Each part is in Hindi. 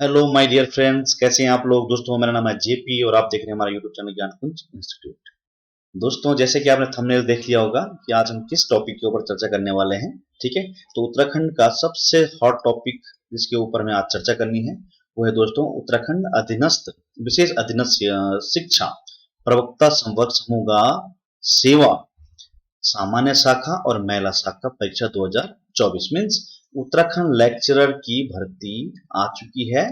हेलो माय डियर फ्रेंड्स, कैसे हैं आप लोग। दोस्तों, मेरा नाम है जेपी और आप देख रहे हैं हमारा यूट्यूब चैनल ज्ञानकुंज इंस्टीट्यूट। दोस्तों, जैसे कि आपने थंबनेल देख लिया होगा कि आज हम किस टॉपिक के ऊपर चर्चा करने वाले हैं। ठीक है, तो उत्तराखंड का सबसे हॉट टॉपिक जिसके ऊपर हमें आज चर्चा करनी है वो है दोस्तों उत्तराखंड अधीनस्थ विशेष अधीनस्थ शिक्षा प्रवक्ता संवर्ग समूह का सेवा सामान्य शाखा और महिला शाखा परीक्षा 2024 मीन्स उत्तराखंड लेक्चरर की भर्ती आ चुकी है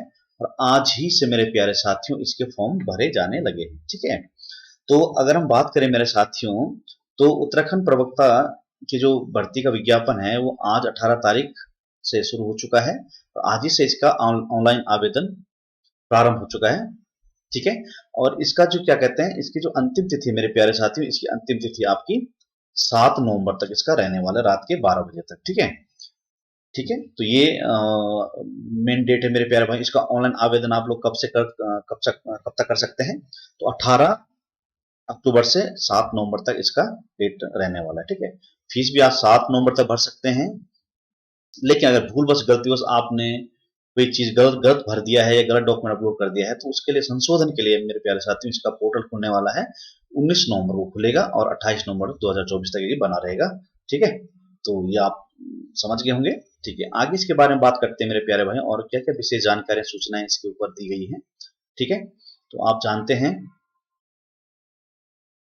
और आज ही से मेरे प्यारे साथियों इसके फॉर्म भरे जाने लगे हैं। ठीक है, तो अगर हम बात करें मेरे साथियों, तो उत्तराखंड प्रवक्ता की जो भर्ती का विज्ञापन है वो आज 18 तारीख से शुरू हो चुका है और आज ही से इसका ऑनलाइन आवेदन प्रारंभ हो चुका है। ठीक है, और इसका जो क्या कहते हैं, इसकी जो अंतिम तिथि मेरे प्यारे साथियों, इसकी अंतिम तिथि आपकी 7 नवंबर तक इसका रहने वाला है, रात के 12 बजे तक। ठीक है, ठीक है, तो ये मेन डेट है मेरे प्यारे भाई। इसका ऑनलाइन आवेदन आप लोग कब तक कर सकते हैं, तो 18 अक्टूबर से 7 नवंबर तक इसका डेट रहने वाला है। ठीक है, फीस भी आप 7 नवंबर तक भर सकते हैं, लेकिन अगर भूलवश गलतीवश आपने कोई चीज गलत गलत भर दिया है या गलत डॉक्यूमेंट अपलोड कर दिया है तो उसके लिए संशोधन के लिए मेरे प्यारे साथियों इसका पोर्टल खुलने वाला है। 19 नवंबर को खुलेगा और 28 नवंबर 2024 तक ये बना रहेगा। ठीक है, तो ये आप समझ गए होंगे। ठीक है, आगे इसके बारे में बात करते हैं मेरे प्यारे भाई, और क्या क्या विशेष जानकारी सूचनाएं इसके ऊपर दी गई हैं। ठीक है, तो आप जानते हैं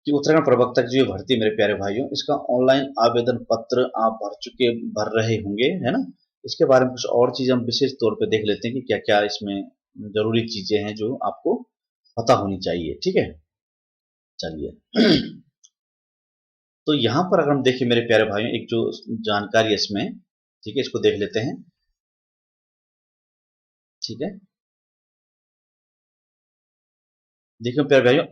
कि उत्तराखंड प्रवक्ता की जो भर्ती मेरे प्यारे भाइयों, इसका ऑनलाइन आवेदन पत्र आप भर रहे होंगे, है ना। इसके बारे में कुछ और चीज हम विशेष तौर पे देख लेते हैं कि क्या क्या इसमें जरूरी चीजें हैं जो आपको पता होनी चाहिए। ठीक है, चलिए तो यहाँ पर अगर हम देखें मेरे प्यारे भाइयों, एक जो जानकारी है इसमें, ठीक है, इसको देख लेते हैं। ठीक है, देखिए प्यारे भाइयों,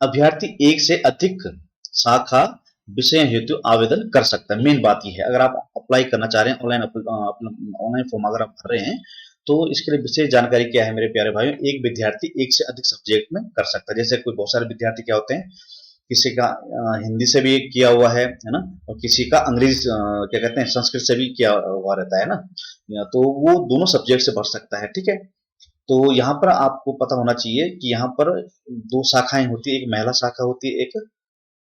अभ्यर्थी एक से अधिक शाखा विषय हेतु आवेदन कर सकता है। मेन बात यह है, अगर आप अप्लाई करना चाह रहे हैं ऑनलाइन फॉर्म अगर आप भर रहे हैं तो इसके लिए विशेष जानकारी क्या है मेरे प्यारे भाइयों, एक विद्यार्थी एक से अधिक सब्जेक्ट में कर सकता है। जैसे कोई बहुत सारे विद्यार्थी क्या होते हैं, किसी का हिंदी से भी किया हुआ है ना, और किसी का अंग्रेजी क्या कहते हैं संस्कृत से भी किया हुआ रहता है ना, तो वो दोनों सब्जेक्ट से भर सकता है। ठीक है, तो यहाँ पर आपको पता होना चाहिए कि यहाँ पर दो शाखाएं होती है, एक महिला शाखा होती है, एक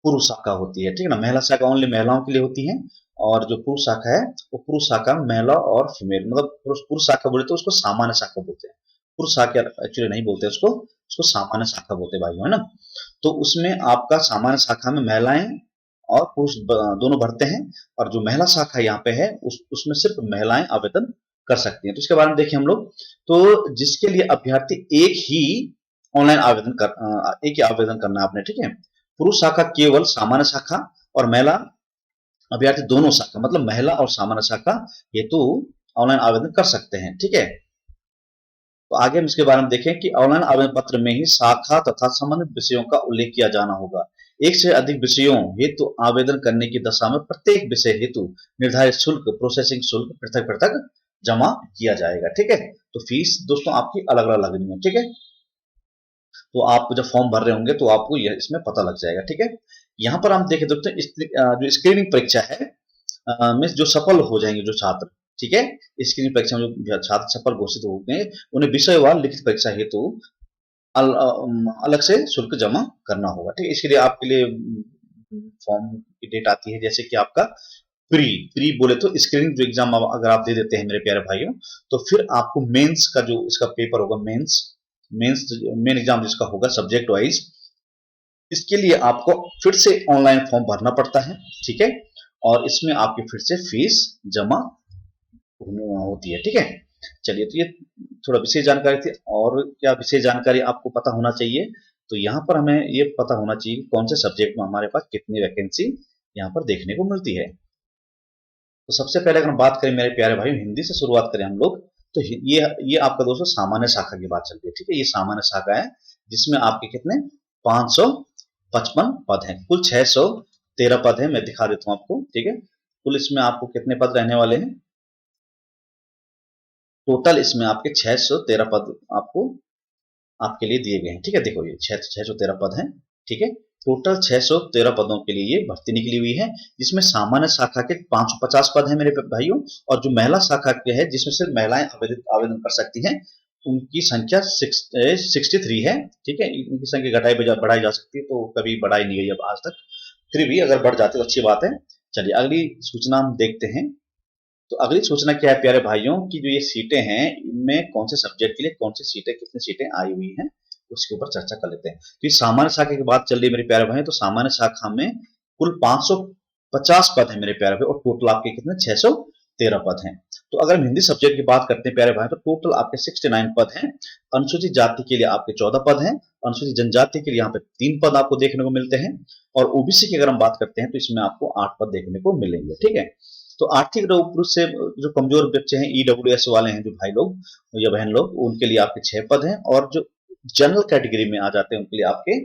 पुरुष शाखा होती है। ठीक है ना, महिला शाखा ओनली महिलाओं के लिए होती है और जो पुरुष शाखा है वो पुरुष शाखा महिला और फीमेल, मतलब पुरुष पुरुष शाखा बोले तो उसको सामान्य शाखा बोलते हैं। पुरुष शाखा एक्चुअली नहीं बोलते उसको, उसको सामान्य शाखा बोलते हैं भाइयों, है ना। तो उसमें आपका सामान्य शाखा में महिलाएं और पुरुष दोनों भरते हैं, और जो महिला शाखा यहाँ पे है उसमें सिर्फ महिलाएं आवेदन कर सकती हैं। तो इसके बारे में देखिए हम लोग, तो जिसके लिए अभ्यर्थी एक ही आवेदन करना है आपने। ठीक है, पुरुष शाखा केवल सामान्य शाखा और महिला अभ्यर्थी दोनों शाखा, मतलब महिला और सामान्य शाखा हेतु ऑनलाइन आवेदन कर सकते हैं। ठीक है, तो आगे हम इसके बारे में देखें कि ऑनलाइन आवेदन पत्र में ही शाखा तथा संबंधित विषयों का उल्लेख किया जाना होगा। एक से अधिक विषयों हेतु आवेदन करने की दशा में प्रत्येक विषय हेतु निर्धारित शुल्क प्रोसेसिंग शुल्क पृथक पृथक जमा किया जाएगा। ठीक है, तो फीस दोस्तों आपकी अलग अलग लगनी है। ठीक है, तो आप जब फॉर्म भर रहे होंगे तो आपको यह इसमें पता लग जाएगा। ठीक है, यहाँ पर हम देखें दोस्तों जो स्क्रीनिंग परीक्षा है में जो सफल हो जाएंगे जो छात्र, ठीक है, स्क्रीनिंग परीक्षा में जो छात्र सफल घोषित हो गए उन्हें विषयवार लिखित परीक्षा हेतु अलग से शुल्क जमा करना होगा। ठीक है, इसके लिए आपके लिए फॉर्म की डेट आती है, जैसे कि आपका प्री प्री बोले तो स्क्रीनिंग जो एग्जाम अगर आप दे देते हैं मेरे प्यारे भाइयों, तो फिर आपको मेंस का जो इसका पेपर होगा, मेंस मेंस मेन एग्जाम जिसका होगा सब्जेक्ट वाइज, इसके लिए आपको फिर से ऑनलाइन फॉर्म भरना पड़ता है। ठीक है, और इसमें आपकी फिर से फीस जमा होती है। ठीक है, चलिए, तो ये थोड़ा विशेष जानकारी थी। और क्या विशेष जानकारी आपको पता होना चाहिए, तो यहाँ पर हमें ये पता होना चाहिए कि कौन से सब्जेक्ट में हमारे पास कितनी वैकेंसी यहाँ पर देखने को मिलती है। तो सबसे पहले अगर हम बात करें मेरे प्यारे भाई, हिंदी से शुरुआत करें हम लोग, तो ये आपका दोस्तों सामान्य शाखा की बात चलती है। ठीक है, ये सामान्य शाखा है जिसमें आपके कितने 555 पद हैं, कुल 613 पद हैं। मैं दिखा देता हूँ आपको। ठीक है, कुल इसमें आपको कितने पद रहने वाले हैं, टोटल इसमें आपके 613 पद आपको आपके लिए दिए गए हैं। ठीक है, देखो ये 613 पद हैं। ठीक है, टोटल 613 पदों के लिए ये भर्ती निकली हुई है, जिसमें सामान्य शाखा के 550 पद हैं मेरे भाइयों, और जो महिला शाखा के है जिसमें सिर्फ महिलाएं आवेदन आवेदन कर सकती हैं उनकी संख्या 63 है, ठीक है। उनकी संख्या बढ़ाई जा सकती है, तो कभी बढ़ाई नहीं गई अब आज तक, फिर भी अगर बढ़ जाती है तो अच्छी बात है। चलिए अगली सूचना हम देखते हैं। तो अगली सूचना क्या है प्यारे भाइयों की, जो ये सीटें हैं इनमें कौन से सब्जेक्ट के लिए कौन सी सीटें, कितनी सीटें आई हुई हैं, उसके ऊपर चर्चा कर लेते हैं। तो ये सामान्य शाखा की बात चल रही है मेरे प्यारे भाई, तो सामान्य शाखा में कुल 550 पद है मेरे प्यारे भाई, और टोटल आपके कितने 613 पद हैं। तो अगर हम हिंदी सब्जेक्ट की बात करते हैं प्यारे भाई, तो टोटल आपके 69 पद हैं। अनुसूचित जाति के लिए आपके 14 पद हैं, अनुसूचित जनजाति के लिए यहाँ पे 3 पद आपको देखने को मिलते हैं, और ओबीसी की अगर हम बात करते हैं तो इसमें आपको 8 पद देखने को मिलेंगे, ठीक है। तो आर्थिक रूप से जो कमजोर बच्चे हैं, ईडब्ल्यूएस वाले हैं जो भाई लोग या बहन लोग, उनके लिए आपके 6 पद हैं, और जो जनरल कैटेगरी में आ जाते हैं उनके लिए आपके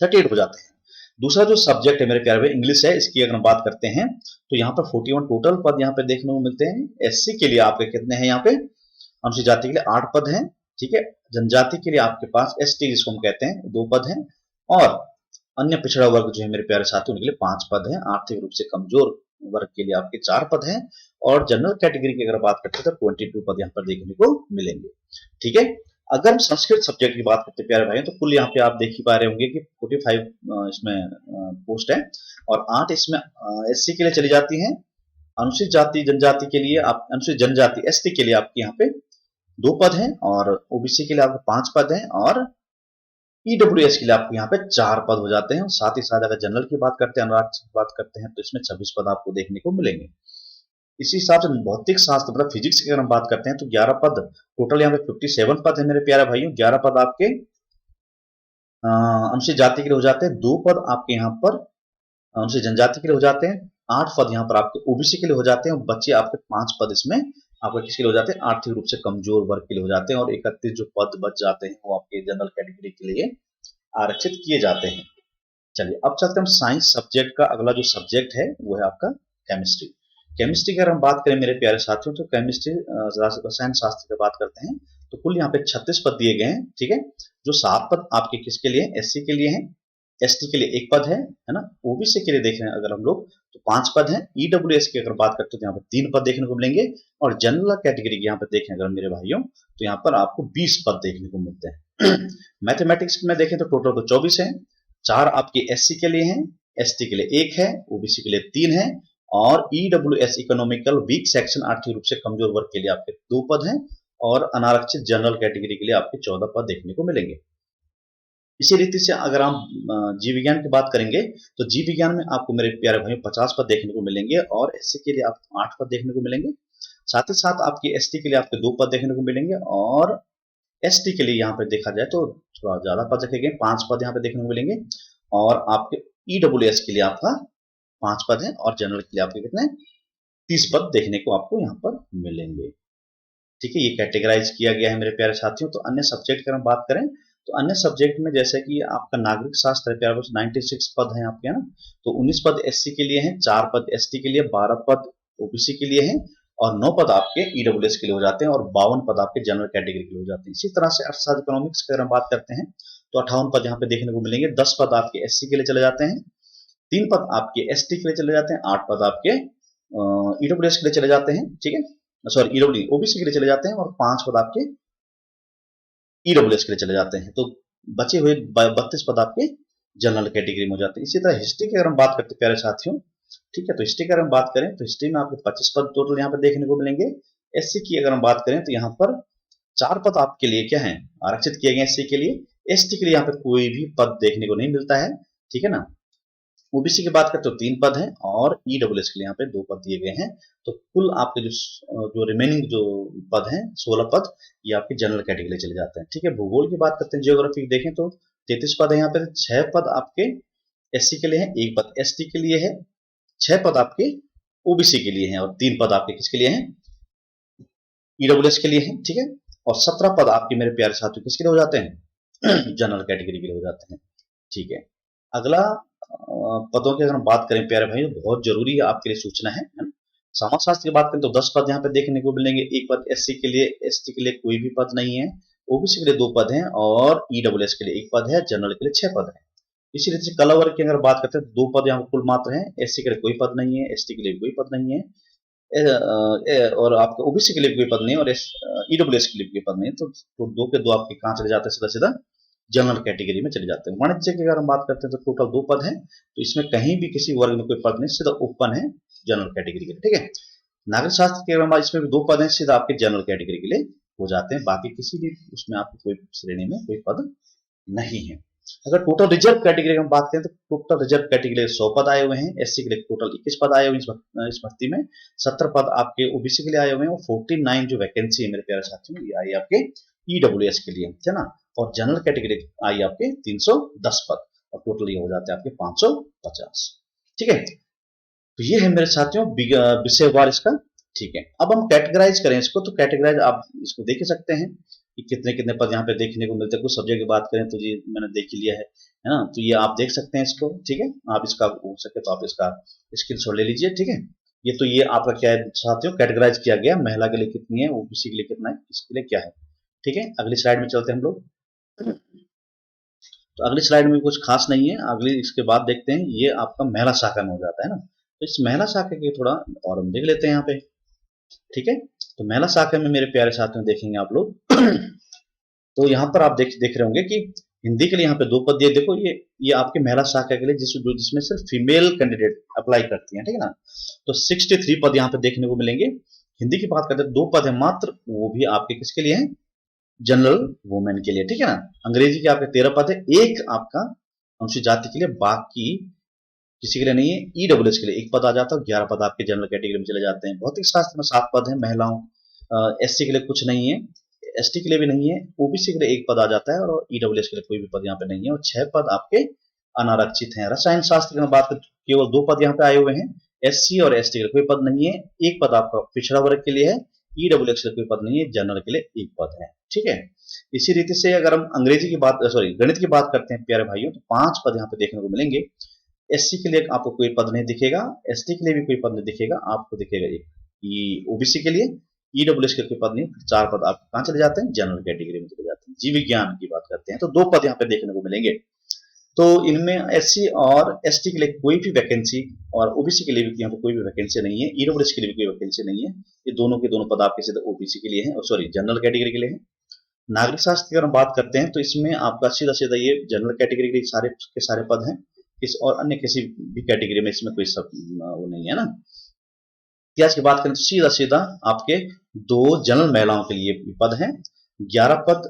38 हो जाते हैं। दूसरा जो सब्जेक्ट है मेरे प्यारे भाई इंग्लिश है, इसकी अगर हम बात करते हैं तो यहाँ पर 41 टोटल पद यहाँ पे देखने को मिलते हैं। एससी के लिए आपके कितने हैं, यहाँ पे अनुसूचित जाति के लिए 8 पद हैं, ठीक है। जनजाति के लिए आपके पास एसटी जिसको हम कहते हैं 2 पद हैं, और अन्य पिछड़ा वर्ग जो है मेरे प्यारे साथी उनके लिए 5 पद हैं। आर्थिक रूप से कमजोर वर्ग के लिए आपके 4 पद हैं, और जनरल कैटेगरी की अगर बात करते हैं तो 22 पद यहाँ पर देखने को मिलेंगे, ठीक है। अगर हम संस्कृत सब्जेक्ट की बात करते हैं प्यारे भाई, तो कुल यहाँ पे आप देख ही पा रहे होंगे कि 45 इसमें पोस्ट है, और 8 इसमें एससी के लिए चली जाती हैं। अनुसूचित जाति जनजाति के लिए आप, अनुसूचित जनजाति एसटी के लिए आपके यहाँ पे 2 पद हैं, और ओबीसी के लिए आपके 5 पद हैं, और ईडब्ल्यूएस के लिए आपको यहाँ पे 4 पद हो जाते हैं। साथ ही साथ अगर जनरल की बात करते हैं, अनुराग की बात करते हैं, तो इसमें 26 पद आपको देखने को मिलेंगे। इसी हिसाब से भौतिक शास्त्र मतलब फिजिक्स की अगर हम बात करते हैं तो 11 पद, टोटल यहाँ पे 57 पद है मेरे प्यारे भाइयों। 11 पद आपके अनुसूचित जाति के लिए हो जाते हैं, 2 पद आपके यहाँ पर अनुसूचित जनजाति के लिए हो जाते हैं, 8 पद यहाँ पर आपके ओबीसी के लिए हो जाते हैं, और बच्चे आपके 5 पद इसमें आपके किसके लिए हो जाते हैं, आर्थिक रूप से कमजोर वर्ग के लिए हो जाते हैं, और 31 जो पद बच जाते हैं वो आपके जनरल कैटेगरी के लिए आरक्षित किए जाते हैं। चलिए अब चलते हैं साइंस सब्जेक्ट का। अगला जो सब्जेक्ट है वो है आपका केमिस्ट्री। केमिस्ट्री की अगर हम बात करें मेरे प्यारे साथियों, तो केमिस्ट्री रसायन शास्त्र की बात करते हैं तो कुल यहाँ पे 36 पद दिए गए हैं, ठीक है। जो 7 पद आपके किसके लिए, एससी के लिए हैं, एसटी के लिए 1 पद है ना। ओबीसी के लिए देख रहे हैं अगर हम लोग तो 5 पद हैं। ईडब्ल्यूएस की अगर बात करते हैं तो यहाँ पर 3 पद देखने को मिलेंगे, और जनरल कैटेगरी की यहाँ पर देखें अगर मेरे भाइयों तो यहाँ पर आपको 20 पद देखने को मिलते हैं। मैथमेटिक्स में देखें तो टोटल तो 24 है, 4 आपके एससी के लिए हैं, एसटी के लिए 1 है, ओबीसी के लिए 3 है, और ईडब्ल्यूएस इकोनॉमिकल वीक सेक्शन आर्थिक रूप से कमजोर वर्ग के लिए आपके 2 पद हैं, और अनारक्षित जनरल कैटेगरी के लिए आपके 14 पद देखने को मिलेंगे। इसी रीति से अगर हम जीव विज्ञान की बात करेंगे तो जीव विज्ञान में आपको मेरे प्यारे भाइयों 50 पद देखने को मिलेंगे, और एससी के लिए आपको 8 पद देखने को मिलेंगे। साथ ही साथ आपके एसटी के लिए आपके 2 पद देखने को मिलेंगे, और एसटी के लिए यहाँ पे देखा जाए तो थोड़ा ज्यादा पद रखे गए, 5 पद यहाँ पे देखने को मिलेंगे, और आपके ईडब्ल्यूएस के लिए आपका 5 पद है, और जनरल के लिए आपके कितने 30 पद देखने को आपको यहाँ पर मिलेंगे, ठीक है। ये कैटेगराइज किया गया है मेरे प्यारे साथियों। तो अन्य सब्जेक्ट की हम बात करें तो अन्य सब्जेक्ट में जैसे कि आपका नागरिक शास्त्र है प्यारे, 96 पद हैं आपके, है ना। तो 19 पद एससी के लिए हैं, 4 पद एसटी के लिए, 12 पद ओबीसी के लिए हैं, और 9 पद आपके ईडब्ल्यूएस के लिए हो जाते हैं, और 52 पद आपके जनरल कैटेगरी के लिए हो जाते हैं। इसी तरह से अर्थशास्त्र इकोनॉमिक्स की अगर हम बात करते हैं तो 58 पद यहाँ पे देखने को मिलेंगे। 10 पद आपके एससी के लिए चले जाते हैं, 3 पद आपके एसटी के लिए चले जाते हैं, 8 पद आपके ईडब्ल्यूएस के लिए चले जाते हैं, ठीक है, सॉरी ईडब्ल्यू ओबीसी के लिए चले जाते हैं, और 5 पद आपके ईडब्ल्यूएस के लिए चले जाते हैं। तो बचे हुए 32 पद आपके जनरल कैटेगरी में हो जाते हैं। इसी तरह हिस्ट्री की अगर हम बात करते हैं प्यारे साथियों, ठीक है, तो हिस्ट्री की अगर हम बात करें तो हिस्ट्री में आपको 25 पद टोटल यहाँ पर देखने को मिलेंगे। एससी की अगर हम बात करें तो यहाँ पर 4 पद आपके लिए क्या है, आरक्षित किए गए एससी के लिए। एसटी के लिए यहाँ पर कोई भी पद देखने को नहीं मिलता है, ठीक है ना। ओबीसी की बात करें तो 3 पद हैं, और ईडब्ल्यूएस के लिए यहाँ पे 2 पद दिए गए हैं। तो कुल आपके जो रिमेनिंग जो पद हैं 16 पद ये आपके जनरल कैटेगरी चले जाते हैं, ठीक है। भूगोल की बात करते हैं, जियोग्राफी देखें तो 33 पद है यहाँ पे, 6 पद आपके एससी के लिए है, 1 पद एसटी के लिए है, 6 पद आपके ओबीसी के लिए हैं, और 3 पद आपके किसके लिए हैं, ईडब्ल्यूएस के लिए हैं, ठीक है। और 17 पद आपके मेरे प्यारे साथियों किसके लिए हो जाते हैं, जनरल कैटेगरी के लिए हो जाते हैं, ठीक है। अगला पदों की अगर हम बात करें प्यारे भाई, बहुत जरूरी है आपके लिए सूचना है ना। समाजशास्त्र की बात करें तो 10 पद यहाँ पे देखने को मिलेंगे, 1 पद एससी के लिए, एसटी के लिए कोई भी पद नहीं है, ओबीसी के लिए 2 पद हैं, और ईडब्ल्यूएस के लिए 1 पद है, जनरल के लिए 6 पद है। इसी रीति से कला वर्ग की अगर बात करते हैं तो 2 पद यहाँ कुल मात्र हैं, एससी के लिए कोई पद नहीं है, एसटी के लिए कोई पद नहीं है, और आपके ओबीसी के लिए कोई पद नहीं और ईडब्ल्यूएस के लिए कोई पद नहीं, तो दो के दो आपके कहाँ चले जाते हैं, सीधा सीधा जनरल कैटेगरी में चले जाते हैं। वाणिज्य की अगर हम बात करते हैं तो टोटल 2 पद हैं, तो इसमें कहीं भी किसी वर्ग में कोई पद नहीं, सीधा ओपन है जनरल कैटेगरी के लिए, ठीक है। नागरिक शास्त्र के अगर इसमें भी 2 पद हैं, सीधा आपके जनरल कैटेगरी के लिए हो जाते हैं, बाकी किसी भी उसमें आपकी कोई श्रेणी में कोई पद नहीं है। अगर टोटल रिजर्व कैटेगरी की हम बात करें तो टोटल रिजर्व कैटेगरी के 100 पद आए हुए हैं, एससी के लिए टोटल 21 पद आए हुए हैं इस भर्ती में, 70 पद आपके ओबीसी के लिए आए हुए हैं और 49 जो वैकेंसी है मेरे प्यारे साथियों ये आई आपके ईडब्ल्यूएस के लिए, है ना। और जनरल कैटेगरी आई आपके 310 पद और टोटल ये हो जाते हैं आपके 550, ठीक है। तो ये है मेरे साथियों विषयवार इसका, ठीक है। अब हम कैटेगराइज करें इसको, तो कैटेगराइज आप इसको देख ही सकते हैं कि कितने कितने पद यहाँ पे देखने को मिलते हैं। कुछ सब्जेक्ट की बात करें तो ये मैंने देख ही लिया है ना, तो ये आप देख सकते हैं इसको, ठीक है। आप इसका हो सके तो आप इसका स्क्रीनशॉट ले लीजिए, ठीक है। ये आपका क्या है साथियों, कैटेगराइज किया गया, महिला के लिए कितनी है, ओबीसी के लिए कितना है, इसके लिए क्या है, ठीक है। अगली स्लाइड में चलते हैं हम लोग। तो अगली स्लाइड में कुछ खास नहीं है, अगली इसके बाद देखते हैं, ये आपका महिला शाखा में हो जाता है ना। तो इस महिला शाखा के थोड़ा और हम देख लेते हैं यहाँ पे, ठीक है। तो महिला शाखा में मेरे प्यारे साथियों देखेंगे आप लोग तो यहाँ पर आप देख रहे होंगे कि हिंदी के लिए यहाँ पे 2 पद दिए, देखो ये आपके महिला शाखा के लिए जिसमें सिर्फ फीमेल कैंडिडेट अप्लाई करती हैं, ठीक है ना। तो 63 पद यहाँ पे देखने को मिलेंगे। हिंदी की बात करते हैं 2 पद है मात्र, वो भी आपके किसके लिए है, जनरल वुमेन के लिए, ठीक है ना। अंग्रेजी के आपके 13 पद है, एक आपका अनुसूचित जाति के लिए, बाकी किसी के लिए नहीं है। ईडब्ल्यूएस के लिए 1 पद आ जाता है, 11 पद आपके जनरल कैटेगरी में चले जाते हैं। भौतिक शास्त्र में 7 पद है महिलाओं, एससी के लिए कुछ नहीं है, एसटी के लिए भी नहीं है, ओबीसी के लिए 1 पद आ जाता है और ईडब्ल्यूएस के लिए कोई भी पद यहाँ पे नहीं है और 6 पद आपके अनारक्षित हैं। रसायन शास्त्र की मैं बात करें केवल 2 पद यहाँ पे आए हुए हैं, एससी और एसटी के लिए कोई पद नहीं है, 1 पद आपका पिछड़ा वर्ग के लिए है, ईडब्ल्यूएस के लिए कोई पद नहीं है, जनरल के लिए 1 पद है, ठीक है। इसी रीति से अगर हम अंग्रेजी की बात गणित की बात करते हैं प्यारे भाइयों, तो 5 पद यहाँ पे देखने को मिलेंगे। एससी के लिए आपको कोई पद नहीं दिखेगा, एसटी के लिए भी कोई पद नहीं दिखेगा, आपको दिखेगा एक ओबीसी के लिए, ईडब्ल्यूएस के कोई पद नहीं, 4 पद आपको कहाँ चले जाते हैं, जनरल कैटेगरी में चले जाते हैं। जीव विज्ञान की बात करते हैं तो 2 पद यहाँ पे देखने को मिलेंगे। तो इनमें एससी और एसटी के लिए कोई भी वैकेंसी और ओबीसी के लिए भी यहाँ पे कोई भी वैकेंसी नहीं है, ईडब्ल्यूएस के लिए भी कोई वैकेंसी नहीं है। ये दोनों के दोनों पद आपके सीधे ओबीसी के लिए हैं, सॉरी जनरल कैटेगरी के लिए है। नागरिक शास्त्र की अगर हम बात करते हैं तो इसमें आपका सीधा सीधा ये जनरल कैटेगरी के लिए सारे के सारे पद हैं, और अन्य किसी भी कैटेगरी में इसमें कोई सब वो नहीं है ना। इतिहास की बात करें तो सीधा सीधा आपके 2 जनरल महिलाओं के लिए पद हैं, 11 पद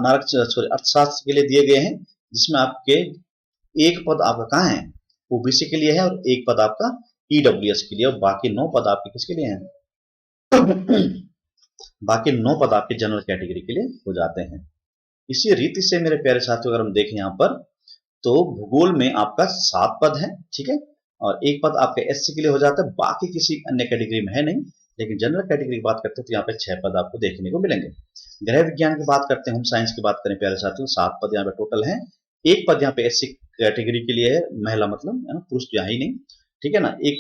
अर्थशास्त्र के लिए दिए गए हैं, जिसमें आपके 1 पद आपका कहाँ है, ओबीसी के लिए है और 1 पद आपका ईडब्ल्यूएस के लिए और बाकी 9 पद आपके किसके लिए हैं बाकी 9 पद आपके जनरल कैटेगरी के लिए हो जाते हैं। इसी रीति से मेरे प्यारे साथियों अगर हम देखें यहाँ पर तो भूगोल में आपका 7 पद है, ठीक है, और 1 पद आपके एससी के लिए हो जाता है, बाकी किसी अन्य कैटेगरी में है नहीं। लेकिन जनरल कैटेगरी की बात करते हैं तो यहाँ पे 6 पद आपको देखने को मिलेंगे। गृह विज्ञान की बात करते हैं, होम साइंस की बात करें प्यारे साथियों, 7 पद यहाँ पे टोटल है, 1 पद यहाँ पे एससी कैटेगरी के लिए है, महिला मतलब है ना, पुरुष तो यहाँ ही नहीं, ठीक है ना। 1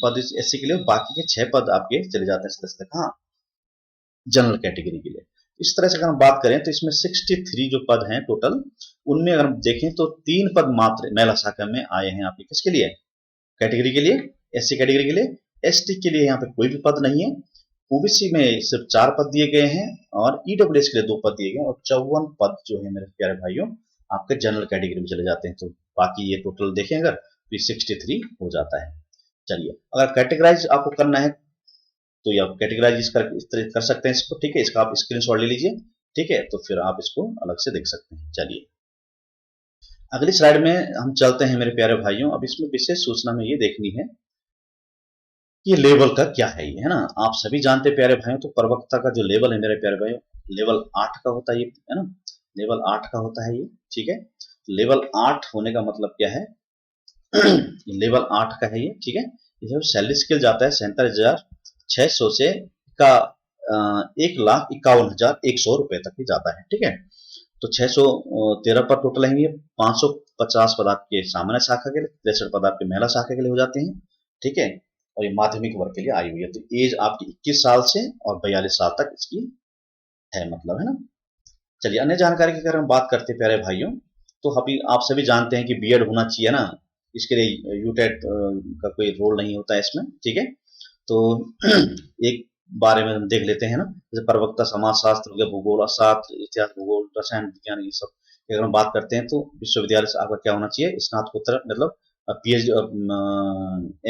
पद एससी के लिए, बाकी के 6 पद आपके चले जाते हैं हाँ जनरल कैटेगरी के लिए। इस तरह से अगर हम बात करें तो इसमें 63 जो पद हैं टोटल, उनमें अगर हम देखें तो 3 पद मात्र महिला शाखा में आए हैं आपके किसके लिए, कैटेगरी के लिए, एससी कैटेगरी के लिए। एसटी के लिए यहाँ पे कोई भी पद नहीं है, ओबीसी में सिर्फ 4 पद दिए गए हैं और ईडब्ल्यूएस के लिए 2 पद दिए गए और 54 पद जो है मेरे प्यारे भाइयों आपके जनरल कैटेगरी में चले जाते हैं। तो बाकी ये टोटल देखें अगर तो 63 हो जाता है। चलिए अगर कैटेगराइज आपको करना है तो ये आप कैटेगराइज इस तरह कर सकते हैं इसको, ठीक है। इसका आप स्क्रीनशॉट ले लीजिए, ठीक है, तो फिर आप इसको अलग से देख सकते हैं। चलिए अगली स्लाइड में हम चलते हैं मेरे प्यारे भाइयों। अब इसमें विशेष सूचना में ये देखनी है कि लेवल का क्या है, ये है ना। आप सभी जानते हैं प्यारे भाइयों, तो प्रवक्ता का जो लेवल है मेरे प्यारे भाइयों, लेवल 8 का होता है ये, है ना, लेवल 8 का होता है ये, ठीक है। लेवल 8 होने का मतलब क्या है लेवल 8 का है ये, ठीक है। ये सैलरी स्केल जाता है 47,600 से का 1,51,100 रुपए तक ही जाता है, ठीक है। तो 613 पद टोटल है, 550 पद आपके सामान्य शाखा के लिए, 63 पद आपके महिला शाखा के लिए हो जाते हैं, ठीक है। और ये माध्यमिक वर्ग के लिए आई हुई है। तो एज आपकी 21 साल से और 42 साल तक इसकी है, मतलब, है ना। चलिए अन्य जानकारी की अगर हम बात करते हैं प्यारे भाइयों, तो अभी आप सभी जानते हैं कि बीएड होना चाहिए ना, इसके लिए यूटेट का कोई रोल नहीं होता है इसमें, ठीक है। तो एक बारे में हम देख लेते हैं ना, जैसे प्रवक्ता समाजशास्त्र हो गया, भूगोल शास्त्र, इतिहास, भूगोल, रसायन विज्ञान, ये सब की अगर हम बात करते हैं तो विश्वविद्यालय से आपका क्या होना चाहिए, स्नातकोत्तर मतलब पीएचडी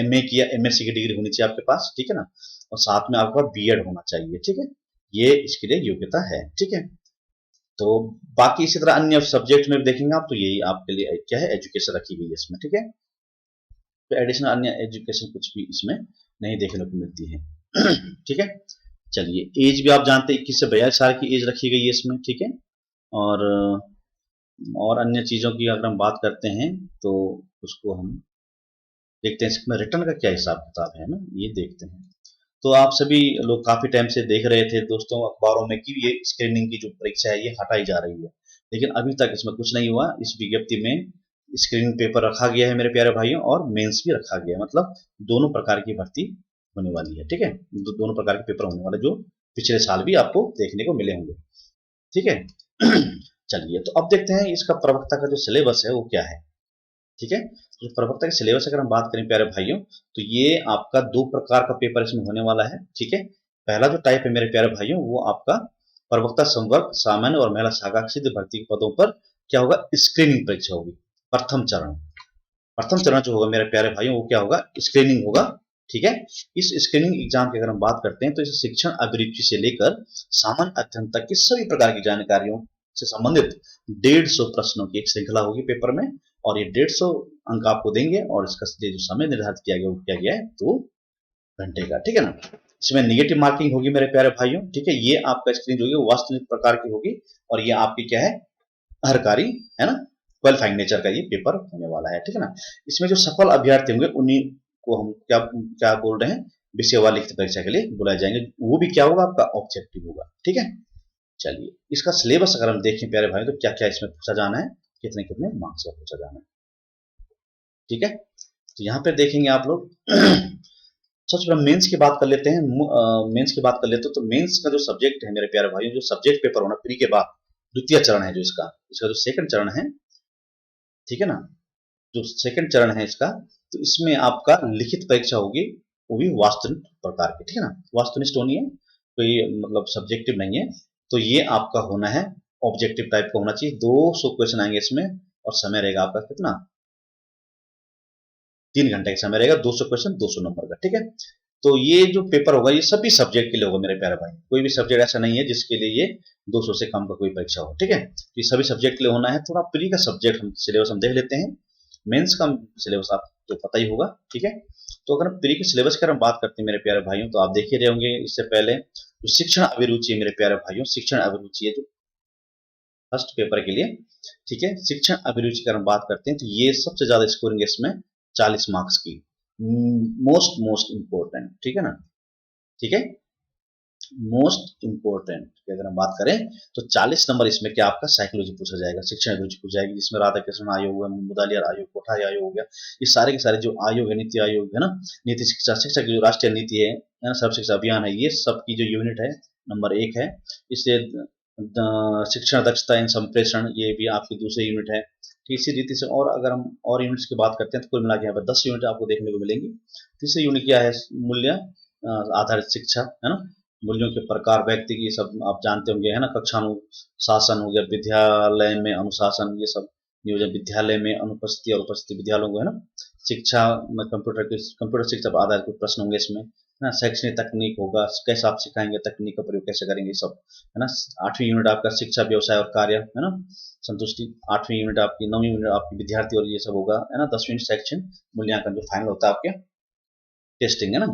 एमए की या एमएससी की डिग्री होनी चाहिए आपके पास, ठीक है ना, और साथ में आपका बीएड होना चाहिए, ठीक है, ये इसके लिए योग्यता है, ठीक है। तो बाकी इसी तरह अन्य सब्जेक्ट में भी देखेंगे आप तो यही आपके लिए क्या है, एजुकेशन रखी गई है इसमें, ठीक है। तो एडिशनल अन्य एजुकेशन कुछ भी इसमें नहीं देखने को मिलती है ठीक है। चलिए एज भी आप जानते हैं 21 से 42 साल की एज रखी गई है इसमें, ठीक है। और अन्य चीजों की अगर हम बात करते हैं तो उसको हम देखते हैं इसमें रिटर्न का क्या हिसाब किताब है ना, ये देखते हैं। तो आप सभी लोग काफी टाइम से देख रहे थे दोस्तों अखबारों में कि ये स्क्रीनिंग की जो परीक्षा है ये हटाई जा रही है, लेकिन अभी तक इसमें कुछ नहीं हुआ। इस विज्ञप्ति में स्क्रीनिंग पेपर रखा गया है मेरे प्यारे भाइयों, और मेंस भी रखा गया है, मतलब दोनों प्रकार की भर्ती होने वाली है, ठीक है। दोनों प्रकार के पेपर होने वाले जो पिछले साल भी आपको देखने को मिले होंगे, ठीक है चलिए तो अब देखते हैं इसका प्रवक्ता का जो सिलेबस है वो क्या है, ठीक है। तो प्रवक्ता के सिलेबस अगर हम बात करें प्यारे भाइयों, तो ये आपका दो प्रकार का पेपर इसमें होने वाला है, ठीक है। पहला जो टाइप है मेरे प्यारे भाइयों वो आपका प्रवक्ता संवर्ग सामान्य और महिला शाखा सिद्ध भर्ती के पदों पर क्या होगा, स्क्रीनिंग परीक्षा होगी, प्रथम चरण। प्रथम चरण जो होगा मेरे प्यारे भाइयों वो क्या होगा, स्क्रीनिंग होगा, ठीक है। इस स्क्रीनिंग एग्जाम की अगर हम बात करते हैं तो इसे शिक्षण अभिरुचि से लेकर सामान्य अध्ययन तक की सभी प्रकार की जानकारियों से संबंधित 150 प्रश्नों की एक श्रृंखला होगी पेपर में, और ये 150 अंक आपको देंगे, और इसका जो समय निर्धारित किया गया वो किया गया है 2 घंटे का, ठीक है ना। इसमें निगेटिव मार्किंग होगी मेरे प्यारे भाइयों, ठीक है। ये आपका स्क्रीन जो होगी वास्तविक प्रकार की होगी, और ये आपकी क्या है, हरकारी है ना, क्वालिफाइंग नेचर का ये पेपर होने वाला है, ठीक है ना। इसमें जो सफल अभ्यर्थी होंगे उन्हीं को हम क्या क्या बोल रहे हैं, विषयवार लिखित परीक्षा के लिए बुलाए जाएंगे, वो भी क्या होगा आपका ऑब्जेक्टिव होगा, ठीक है। चलिए इसका सिलेबस अगर हम देखें प्यारे भाई तो क्या क्या इसमें पूछा जाना है, कितने कितने मार्क्स का पूछा जाना है, ठीक है। तो यहाँ पे देखेंगे आप लोग सबसे पहले मेंस की बात कर लेते हैं। मेंस की बात कर लेते हैं तो मेंस का जो सब्जेक्ट है मेरे प्यारे भाइयों, जो सब्जेक्ट पेपर होना प्री के बाद द्वितीय चरण है जो इसका इसका जो सेकंड चरण है, ठीक है ना, जो सेकंड चरण है इसका, तो इसमें आपका लिखित परीक्षा होगी, वो भी वास्तविक प्रकार की, ठीक है ना, वास्तुनिष्ठ होनी है, कोई मतलब सब्जेक्टिव नहीं है। तो ये आपका होना है ऑब्जेक्टिव टाइप का होना चाहिए, 200 क्वेश्चन आएंगे इसमें, और समय रहेगा आपका कितना, 3 घंटे का समय रहेगा, 200 क्वेश्चन 200 नंबर का, ठीक है। तो ये जो पेपर होगा ये सभी सब्जेक्ट के लिए होगा मेरे प्यारे भाई, कोई भी सब्जेक्ट ऐसा नहीं है जिसके लिए ये 200 से कम का कोई परीक्षा हो, ठीक है। तो ये सभी सब्जेक्ट के लिए होना है। थोड़ा प्री का सब्जेक्ट हम सिलेबस हम देख लेते हैं, मेंस का सिलेबस आपको पता ही होगा, ठीक है। तो अगर हम प्री के सिलेबस की हम बात करते हैं मेरे प्यारे भाइयों, तो आप देख ही रहे होंगे इससे पहले जो शिक्षण अभिरुचि है मेरे प्यारे भाइयों, शिक्षण अभिरुचि है जो फर्स्ट पेपर के लिए, ठीक है। शिक्षण अभिरुचि की हम बात करते हैं तो ये सबसे ज्यादा स्कोरिंग है इसमें 40 मार्क्स की, मोस्ट मोस्ट इंपॉर्टेंट, ठीक है ना, ठीक है। मोस्ट इंपोर्टेंट की अगर हम बात करें तो 40 नंबर इसमें क्या आपका साइकोलॉजी पूछा जाएगा, शिक्षण अभिरुचि पूछा जाएगी, जिसमें राधा कृष्ण आयोग है, मुदालियार आयोग, कोठारी आयोग हो गया, ये सारे के सारे जो आयोग है, नीति आयोग है ना, नीति शिक्षा शिक्षा की जो राष्ट्रीय नीति है ना, सर्व शिक्षा अभियान है, ये सब की जो यूनिट है नंबर 1 है। इससे शिक्षण दक्षता एवं संप्रेषण ये भी आपकी दूसरी यूनिट है, ठीक। इसी रीति से और अगर हम और यूनिट्स की बात करते हैं तो कुल मिला के यहाँ पर 10 यूनिट आपको देखने को मिलेंगी। तीसरी यूनिट क्या है, मूल्य आधारित शिक्षा है ना, मूल्यों के प्रकार व्यक्ति की सब आप जानते होंगे है ना, कक्षानुशासन हो गया, विद्यालय में अनुशासन, ये सब नियोजन, विद्यालय में अनुपस्थिति और उपस्थिति विद्यालयों को है ना, शिक्षा में कंप्यूटर शिक्षा पर आधारित कुछ प्रश्न होंगे इसमें है ना, शैक्षणिक तकनीक होगा, कैसे आप सिखाएंगे, तकनीक का प्रयोग कैसे करेंगे, सब है ना। 8वीं यूनिट आपका शिक्षा व्यवसाय और कार्य है ना, संतुष्टि। 8वीं यूनिट आपकी, 9वीं यूनिट आपकी विद्यार्थी और ये सब होगा है ना। 10वीं शैक्षणिक मूल्यांकन जो फाइनल होता है आपके टेस्टिंग है ना।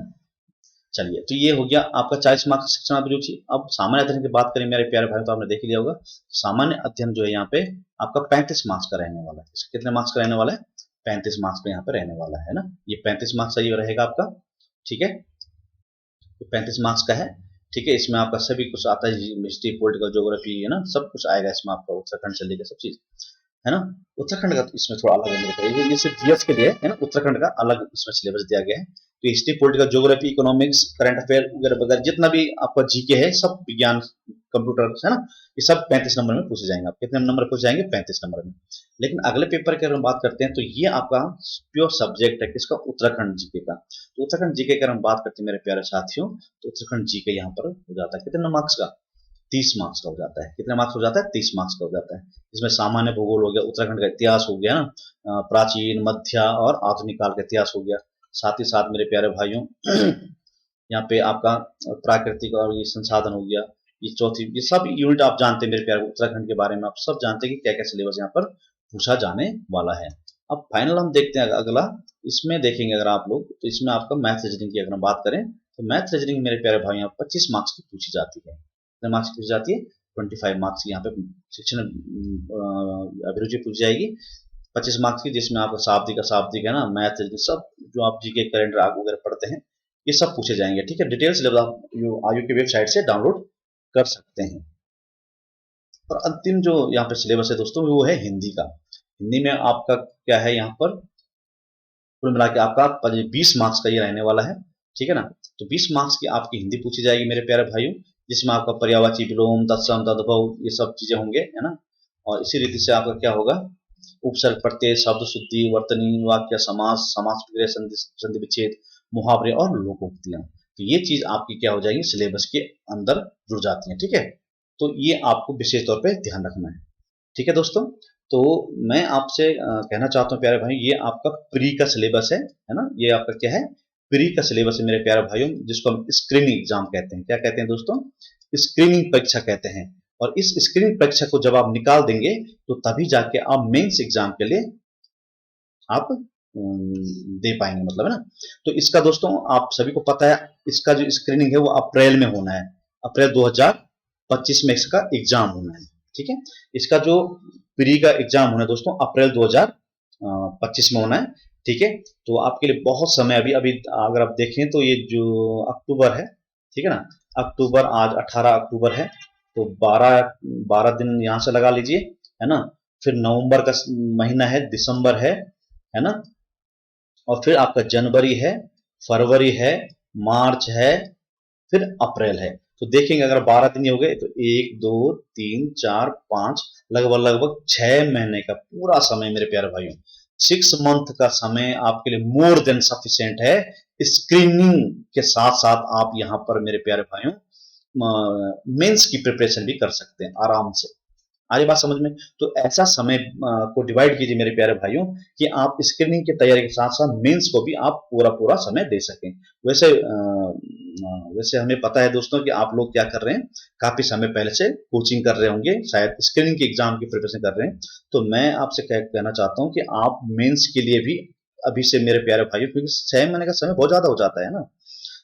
चलिए तो ये हो गया आपका 40 मार्क्स शिक्षण अभिरुचि। अब सामान्य अध्ययन की बात करें मेरे प्यारे भाई तो आपने देख लिया होगा, सामान्य अध्ययन जो है यहाँ पे आपका 35 मार्क्स का रहने वाला है। कितने मार्क्स का रहने वाला है, 35 मार्क्स का यहाँ पे रहने वाला है ना, ये 35 मार्क्स का ये रहेगा आपका, ठीक है, 35 मार्क्स का है, ठीक है। इसमें आपका सभी कुछ आता है, हिस्ट्री, पॉलिटिकल ज्योग्राफी है ना, सब कुछ आएगा इसमें आपका, उत्तराखंड से लेकर सब चीज है ना। उत्तराखंड का तो इसमें थोड़ा अलग है, ये सिर्फ जीएस के लिए है ना, उत्तराखंड का अलग इसमें सिलेबस दिया गया है, तो history, political geography, economics, current affair वगैरह वगैरह जितना भी आपका जीके है, सब विज्ञान, कंप्यूटर है ना, ये सब 35 नंबर में पूछे जाएंगे। आप कितने नंबर पूछे जाएंगे? 35 नंबर में। लेकिन अगले पेपर की अगर हम बात करते हैं तो ये आपका प्योर सब्जेक्ट है किसका? उत्तराखंड जीके का। तो उत्तराखंड जीके की अगर हम बात करते हैं मेरे प्यारे साथियों, तो उत्तराखंड जीके यहाँ पर हो जाता है कितने मार्क्स का? 30 मार्क्स का हो जाता है। कितने मार्क्स हो जाता है? 30 मार्क्स का हो जाता है। इसमें सामान्य भूगोल हो गया, उत्तराखंड का इतिहास हो गया ना, प्राचीन, मध्य और आधुनिक काल का इतिहास हो गया। साथ ही साथ मेरे प्यारे भाइयों यहाँ पे आपका प्राकृतिक और ये संसाधन हो गया, ये चौथी, ये सब यूनिट आप जानते हैं मेरे प्यारे उत्तराखंड के बारे में, आप सब जानते हैं कि क्या क्या सिलेबस यहाँ पर पूछा जाने वाला है। अब फाइनल हम देखते हैं अगला, इसमें देखेंगे अगर आप लोग, तो इसमें आपका मैथ रीजनिंग की अगर हम बात करें तो मैथ रीजनिंग मेरे प्यारे भाई यहाँ 25 मार्क्स की पूछी जाती है। कितने मार्क्स की पूछी जाती है? 25 मार्क्स की यहाँ पे शिक्षण अभिरुचि पूछी जाएगी, 25 मार्क्स की, जिसमें आपका शाब्दिक है ना, मैथ सब जो आप जीके करंट वगैरह पढ़ते हैं ये सब पूछे जाएंगे। ठीक है, डिटेल सिलेबस आप आयु की वेबसाइट से डाउनलोड कर सकते हैं। और अंतिम जो यहाँ पे सिलेबस है दोस्तों वो है हिंदी का। हिंदी में आपका क्या है यहाँ पर, कुल मिला के आपका 20 मार्क्स का ये रहने वाला है। ठीक है ना, तो 20 मार्क्स की आपकी हिंदी पूछी जाएगी मेरे प्यारे भाइयों, जिसमें आपका पर्यायवाची, विलोम, तत्सम, तद्भव ये सब चीजें होंगे, है ना। और इसी रीति से आपका क्या होगा, उपसर्ग, प्रत्यय, शब्द शुद्धि, वर्तनी, वाक्य, समास, समास विग्रह, संधि विच्छेद, मुहावरे और लोकोक्तियां। तो ये चीज आपकी क्या हो जाएगी, सिलेबस के अंदर जुड़ जाती है। ठीक है, तो ये आपको विशेष तौर पे ध्यान रखना है। ठीक है दोस्तों, तो मैं आपसे कहना चाहता हूँ प्यारे भाई, ये आपका प्री का सिलेबस है ना, ये आपका क्या है, प्री का सिलेबस है मेरे प्यारे भाइयों, जिसको हम स्क्रीनिंग एग्जाम कहते हैं। क्या कहते हैं दोस्तों? स्क्रीनिंग परीक्षा कहते हैं। और इस स्क्रीनिंग परीक्षा को जब आप निकाल देंगे तो तभी जाके आप मेंस एग्जाम के लिए आप दे पाएंगे, मतलब है ना। तो इसका दोस्तों आप सभी को पता है, इसका जो स्क्रीनिंग है वो अप्रैल में होना है, अप्रैल 2025 में इसका एग्जाम होना है। ठीक है, इसका जो प्री का एग्जाम होना है दोस्तों अप्रैल 2025 में होना है। ठीक है, तो आपके लिए बहुत समय अभी अभी अगर आप देखें तो ये जो अक्टूबर है, ठीक है ना, अक्टूबर, आज 18 अक्टूबर है, तो 12 दिन यहाँ से लगा लीजिए, है ना। फिर नवंबर का महीना है, दिसंबर है ना, और फिर आपका जनवरी है, फरवरी है, मार्च है, फिर अप्रैल है। तो देखेंगे अगर 12 दिन हो गए तो 1 2 3 4 5 लगभग 6 महीने का पूरा समय मेरे प्यारे भाइयों, 6 मंथ का समय आपके लिए मोर देन सफिशिएंट है। स्क्रीनिंग के साथ साथ आप यहाँ पर मेरे प्यारे भाइयों मेंस की प्रिपरेशन भी कर सकते हैं आराम से। आ रही बात समझ में? तो ऐसा समय को डिवाइड कीजिए मेरे प्यारे भाइयों कि आप स्क्रीनिंग की तैयारी के साथ साथ मेंस को भी आप पूरा समय दे सकें। वैसे हमें पता है दोस्तों कि आप लोग क्या कर रहे हैं, काफी समय पहले से कोचिंग कर रहे होंगे, शायद स्क्रीनिंग के एग्जाम की प्रिपरेशन कर रहे हैं। तो मैं आपसे कहना चाहता हूं कि आप मेंस के लिए भी अभी से मेरे प्यारे भाइयों, क्योंकि 6 महीने का समय बहुत ज्यादा हो जाता है ना,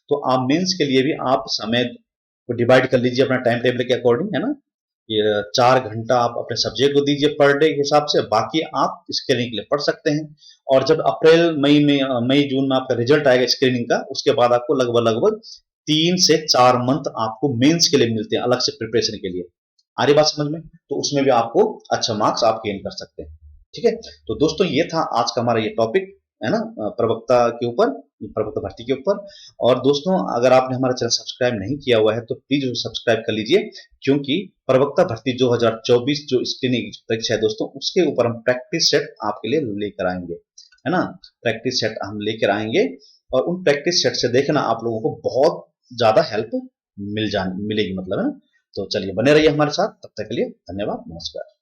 तो आप मेंस के लिए भी आप समय को डिवाइड कर लीजिए अपना टाइम टेबल के अकॉर्डिंग, है ना। ये 4 घंटा आप अपने सब्जेक्ट को दीजिए पर डे के हिसाब से, बाकी आप स्क्रीनिंग के लिए पढ़ सकते हैं। और जब अप्रैल मई जून में आपका रिजल्ट आएगा स्क्रीनिंग का, उसके बाद आपको लगभग 3 से 4 मंथ आपको मेंस के लिए मिलते हैं अलग से प्रिपरेशन के लिए। आ रही बात समझ में? तो उसमें भी आपको अच्छा मार्क्स आप गेन कर सकते हैं। ठीक है, तो दोस्तों ये था आज का हमारा ये टॉपिक, है ना, प्रवक्ता के ऊपर, प्रवक्ता भर्ती के ऊपर। और दोस्तों अगर आपने हमारा चैनल सब्सक्राइब नहीं किया हुआ है तो प्लीज सब्सक्राइब कर लीजिए, क्योंकि प्रवक्ता भर्ती 2024 जो स्क्रीनिंग परीक्षा है दोस्तों, उसके ऊपर हम प्रैक्टिस सेट आपके लिए लेकर आएंगे, है ना। प्रैक्टिस सेट हम लेकर आएंगे और उन प्रैक्टिस सेट से देखना आप लोगों को बहुत ज्यादा हेल्प मिलेगी, मतलब है ना। तो चलिए बने रहिए हमारे साथ, तब तक के लिए धन्यवाद, नमस्कार।